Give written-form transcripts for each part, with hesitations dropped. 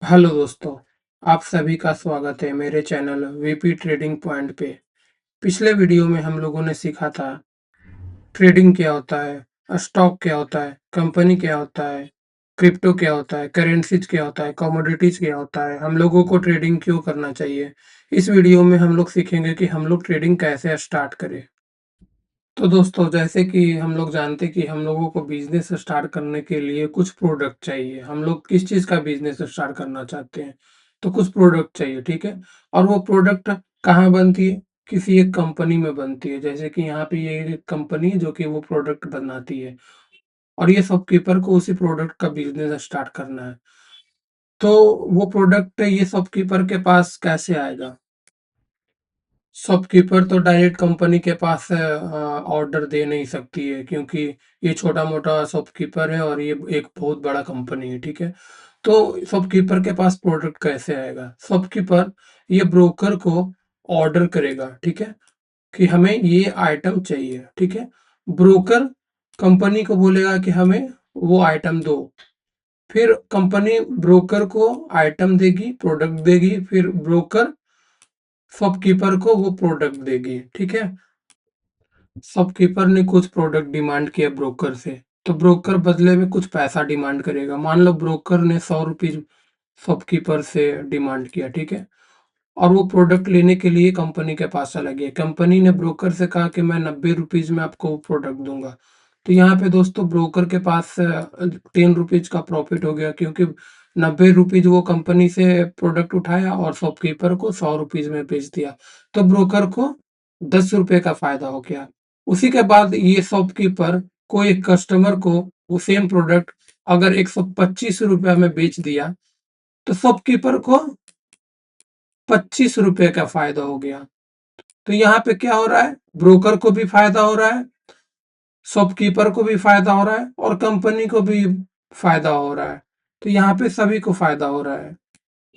Hello दोस्तों, आप सभी का स्वागत है मेरे चैनल वीपी ट्रेडिंग पॉइंट पे। पिछले वीडियो में हम लोगों ने सीखा था ट्रेडिंग क्या होता है, स्टॉक क्या होता है, कंपनी क्या होता है, क्रिप्टो क्या होता है, करेंसीज क्या होता है, कमोडिटीज क्या होता है, हम लोगों को ट्रेडिंग क्यों करना चाहिए। इस वीडियो में हम लोग सीखेंगे कि हम लोग ट्रेडिंग कैसे स्टार्ट करें। तो दोस्तों, जैसे कि हम लोग जानते हैं कि हम लोगों को बिजनेस स्टार्ट करने के लिए कुछ प्रोडक्ट चाहिए। हम लोग किस चीज़ का बिजनेस स्टार्ट करना चाहते हैं, तो कुछ प्रोडक्ट चाहिए, ठीक है। और वो प्रोडक्ट कहाँ बनती है? किसी एक कंपनी में बनती है। जैसे कि यहाँ पे ये एक कंपनी है जो कि वो प्रोडक्ट बनाती है, और ये शॉपकीपर को उसी प्रोडक्ट का बिजनेस स्टार्ट करना है। तो वो प्रोडक्ट ये शॉपकीपर के पास कैसे आएगा? शॉपकीपर तो डायरेक्ट कंपनी के पास ऑर्डर दे नहीं सकती है, क्योंकि ये छोटा-मोटा शॉपकीपर है और ये एक बहुत बड़ा कंपनी है, ठीक है? तो शॉपकीपर के पास प्रोडक्ट कैसे आएगा? शॉपकीपर ये ब्रोकर को ऑर्डर करेगा, ठीक है? कि हमें ये आइटम चाहिए, ठीक है? ब्रोकर कंपनी को बोलेगा कि हमें वो आइटम दो। फिर कंपनी ब्रोकर को आइटम देगी, प्रोडक्ट देगी, फिर ब्रोकर शॉपकीपर को वो प्रोडक्ट देगी, ठीक है। शॉपकीपर ने कुछ प्रोडक्ट डिमांड किया ब्रोकर से, तो ब्रोकर बदले में कुछ पैसा डिमांड करेगा। मान लो ब्रोकर ने 100 रुपीज शॉपकीपर से डिमांड किया, ठीक है। और वो प्रोडक्ट लेने के लिए कंपनी के पास चला गया। कंपनी ने ब्रोकर से कहा कि मैं 90 रुपीज में आपको वो प्रोडक्ट दूंगा। तो यहाँ पे दोस्तों ब्रोकर के पास 10 रुपीज का प्रॉफिट हो गया, क्योंकि 90 रुपीज वो कंपनी से प्रोडक्ट उठाया और शॉपकीपर को 100 रुपीज में बेच दिया। तो ब्रोकर को 10 रुपए का फायदा हो गया। उसी के बाद ये शॉपकीपर को एक कस्टमर को वो सेम प्रोडक्ट अगर 125 रुपया में बेच दिया, तो शॉपकीपर को 25 रुपए का फायदा हो गया। तो यहाँ पे क्या हो रहा है? ब्रोकर को भी फायदा हो रहा है, शॉपकीपर को भी फायदा हो रहा है, और कंपनी को भी फायदा हो रहा है। तो यहाँ पे सभी को फायदा हो रहा है।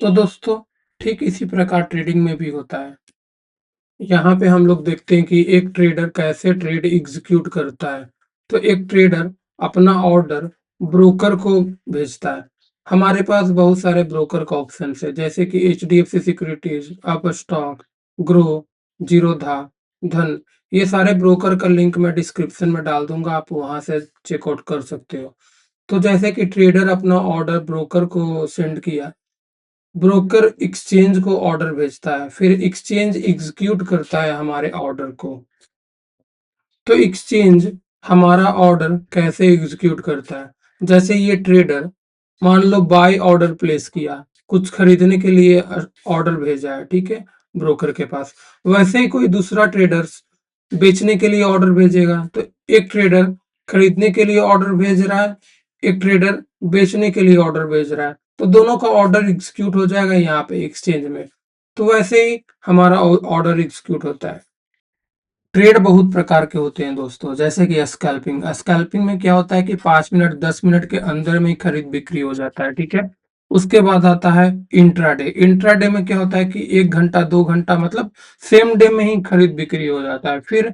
तो दोस्तों, ठीक इसी प्रकार ट्रेडिंग में भी होता है। यहाँ पे हम लोग देखते हैं कि एक ट्रेडर कैसे ट्रेड एग्जीक्यूट करता है। तो एक ट्रेडर अपना ऑर्डर ब्रोकर को भेजता है। हमारे पास बहुत सारे ब्रोकर का ऑप्शन है, जैसे कि HDFC securities, Upstox, grow, Zerodha, धन। ये सारे ब्रोकर का लिंक मैं डिस्क्रिप्शन में डाल दूंगा, आप वहां से चेकआउट कर सकते हो। तो जैसे कि ट्रेडर अपना ऑर्डर ब्रोकर को सेंड किया, ब्रोकर एक्सचेंज को ऑर्डर भेजता है, फिर एक्सचेंज एग्जीक्यूट करता है हमारे ऑर्डर को। तो एक्सचेंज हमारा ऑर्डर कैसे एग्जीक्यूट करता है? जैसे ये ट्रेडर मान लो बाय ऑर्डर प्लेस किया, कुछ खरीदने के लिए ऑर्डर भेजा है, ठीक है, ब्रोकर के पास। वैसे ही कोई दूसरा ट्रेडर बेचने के लिए ऑर्डर भेजेगा। तो एक ट्रेडर खरीदने के लिए ऑर्डर भेज रहा है, एक ट्रेडर बेचने के लिए ऑर्डर भेज रहा है। तो दोनों का ऑर्डर एग्जीक्यूट हो जाएगा यहाँ पे एक्सचेंज में। तो वैसे ही हमारा ऑर्डर एग्जीक्यूट होता है। ट्रेड बहुत प्रकार के होते हैं दोस्तों, जैसे कि स्कैल्पिंग। स्कैल्पिंग में क्या होता है कि 5 मिनट 10 मिनट के अंदर में ही खरीद बिक्री हो जाता है, ठीक है। उसके बाद आता है इंट्राडे। इंट्राडे में क्या होता है कि 1 घंटा 2 घंटा मतलब सेम डे में ही खरीद बिक्री हो जाता है। फिर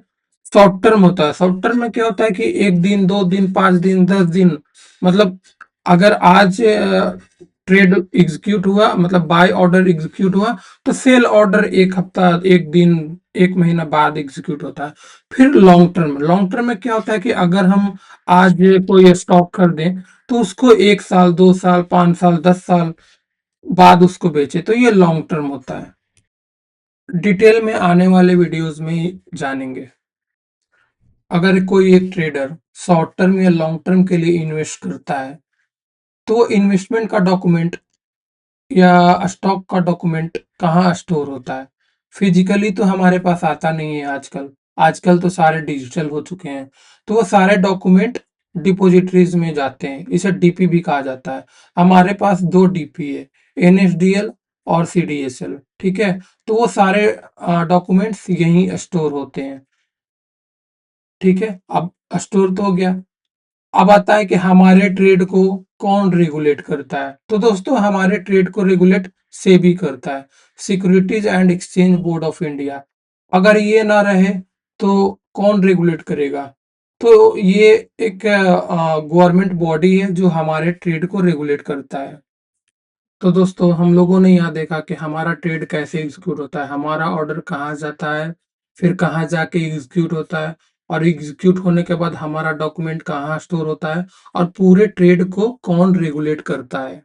शॉर्ट टर्म होता है। शॉर्ट टर्म में क्या होता है कि 1 दिन 2 दिन 5 दिन 10 दिन, मतलब अगर आज ट्रेड एग्जीक्यूट हुआ, मतलब बाय ऑर्डर एग्जीक्यूट हुआ, तो सेल ऑर्डर 1 हफ्ता 1 दिन 1 महीना बाद एग्जीक्यूट होता है। फिर लॉन्ग टर्म में क्या होता है कि अगर हम आज कोई स्टॉक खरीदें, तो उसको 1 साल 2 साल 5 साल 10 साल बाद उसको बेचे, तो ये लॉन्ग टर्म होता है। डिटेल में आने वाले वीडियोस में जानेंगे। अगर कोई एक ट्रेडर शॉर्ट टर्म या लॉन्ग टर्म के लिए इन्वेस्ट करता है, तो इन्वेस्टमेंट का डॉक्यूमेंट या स्टॉक का डॉक्यूमेंट कहाँ स्टोर होता है? फिजिकली तो हमारे पास आता नहीं है आजकल। आजकल तो सारे डिजिटल हो चुके हैं। तो वो सारे डॉक्यूमेंट डिपॉजिटरीज में जाते हैं, इसे डीपी भी कहा जाता है। हमारे पास दो डीपी है, एनएसडीएल और सीडीएसएल, ठीक है। तो वो सारे डॉक्यूमेंट्स यहीं स्टोर होते हैं, ठीक है। अब स्टोर तो हो गया। अब आता है कि हमारे ट्रेड को कौन रेगुलेट करता है? तो दोस्तों, हमारे ट्रेड को रेगुलेट सेबी करता है, securities and exchange board of India. अगर ये ना रहे तो कौन रेगुलेट करेगा? तो ये एक गवर्नमेंट बॉडी है जो हमारे ट्रेड को रेगुलेट करता है। तो दोस्तों हम लोगों ने यहाँ देखा कि हमारा ट्रेड कैसे एग्जीक्यूट होता है, हमारा ऑर्डर कहाँ जाता है, फिर कहाँ जाके एग्जीक्यूट होता है और एग्जीक्यूट होने के बाद हमारा डॉक्यूमेंट कहाँ स्टोर होता है और पूरे ट्रेड को कौन रेगुलेट करता है।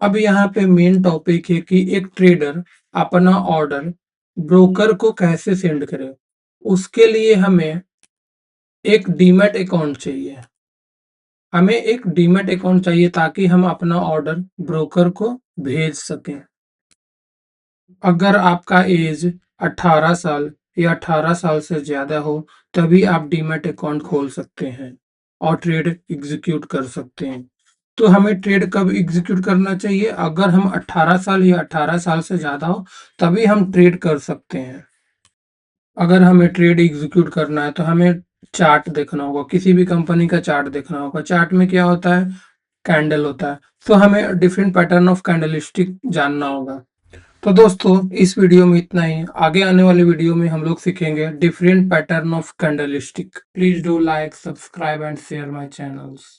अब यहाँ पे मेन टॉपिक है कि एक ट्रेडर अपना ऑर्डर ब्रोकर को कैसे सेंड करे। उसके लिए हमें एक डीमैट अकाउंट चाहिए। हमें एक डीमैट अकाउंट चाहिए ताकि हम अपना ऑर्डर ब्रोकर को भेज सकें। अगर आपका एज 18 साल या 18 साल से ज़्यादा हो तभी आप डीमैट अकाउंट खोल सकते हैं और ट्रेड एग्जीक्यूट कर सकते हैं। तो हमें ट्रेड कब एग्जीक्यूट करना चाहिए? अगर हम 18 साल या 18 साल से ज़्यादा हो तभी हम ट्रेड कर सकते हैं। अगर हमें ट्रेड एग्जीक्यूट करना है तो हमें चार्ट देखना होगा, किसी भी कंपनी का चार्ट देखना होगा। चार्ट में क्या होता है? कैंडल होता है। तो हमें डिफरेंट पैटर्न ऑफ कैंडलस्टिक जानना होगा। तो दोस्तों इस वीडियो में इतना ही। आगे आने वाले वीडियो में हम लोग सीखेंगे different pattern of candlestick. Please do like, subscribe and share my channels.